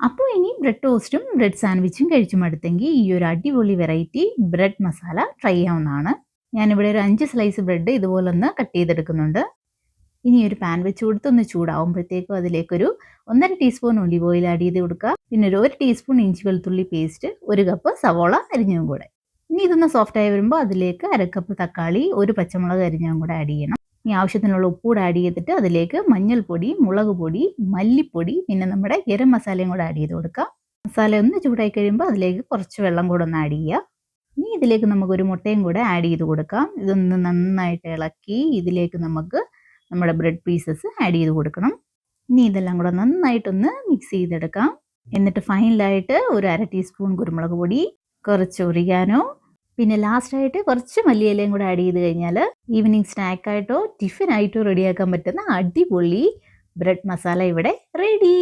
അപ്പോൾ ഇനി bread ടോസ്റ്റും bread സാൻഡ്വിച്ചും കഴിച്ചു മടുത്തെങ്കിൽ ഈ ഒരു അടിപൊളി വെറൈറ്റി ബ്രെഡ് മസാല ട്രൈ ചെയ്യാവുന്നതാണ്. ഞാനിവിടെ ഒരു 5 സ്ലൈസ് ബ്രെഡ് ഇതുപോലെ ഒന്ന് കട്ട് ചെയ്തെടുക്കുന്നുണ്ട്. ഇനി ഒരു പാൻ വെച്ച് കൊടുത്ത് ഒന്ന് ചൂടാവുമ്പോഴത്തേക്കും അതിലേക്കൊരു 1.5 ടീസ്പൂൺ ഒലിവ് ഓയിൽ ആഡ് ചെയ്ത് കൊടുക്കുക. പിന്നെ ഒരു 1 ടീസ്പൂൺ ഇഞ്ചി വെളുത്തുള്ളി പേസ്റ്റ്, 1 കപ്പ് സവോള അരിഞ്ഞതും കൂടെ. ഇനി ഇതൊന്ന് സോഫ്റ്റായി വരുമ്പോൾ അതിലേക്ക് 1/2 കപ്പ് തക്കാളി, 1 പച്ചമുളക് അരിഞ്ഞതും കൂടെ ആഡ് ചെയ്യണം. ഇനി ആവശ്യത്തിനുള്ള ഉപ്പ് കൂടെ ആഡ് ചെയ്തിട്ട് അതിലേക്ക് മഞ്ഞൾപ്പൊടി, മുളക് പൊടി, മല്ലിപ്പൊടി, പിന്നെ നമ്മുടെ ഗരം മസാലയും കൂടെ ആഡ് ചെയ്ത് കൊടുക്കുക. മസാല ഒന്ന് ചൂടായി കഴിയുമ്പോൾ അതിലേക്ക് കുറച്ച് വെള്ളം കൂടെ ഒന്ന് ആഡ് ചെയ്യുക. ഇനി ഇതിലേക്ക് നമുക്കൊരു മുട്ടയും കൂടെ ആഡ് ചെയ്ത് കൊടുക്കാം. ഇതൊന്ന് നന്നായിട്ട് ഇളക്കി ഇതിലേക്ക് നമുക്ക് നമ്മുടെ ബ്രെഡ് പീസസ് ആഡ് ചെയ്ത് കൊടുക്കണം. ഇനി ഇതെല്ലാം കൂടെ നന്നായിട്ടൊന്ന് മിക്സ് ചെയ്തെടുക്കാം. എന്നിട്ട് ഫൈനലായിട്ട് ഒരു 1/2 ടീസ്പൂൺ കുരുമുളക് പൊടി, കുറച്ച് ഒറിഗാനോ, പിന്നെ ലാസ്റ്റായിട്ട് കുറച്ച് മല്ലിയിലയും കൂടെ ആഡ് ചെയ്ത് കഴിഞ്ഞാൽ ഈവനിങ് സ്നാക്കായിട്ടോ ടിഫിനായിട്ടോ റെഡിയാക്കാൻ പറ്റുന്ന അടിപൊളി ബ്രെഡ് മസാല ഇവിടെ റെഡി.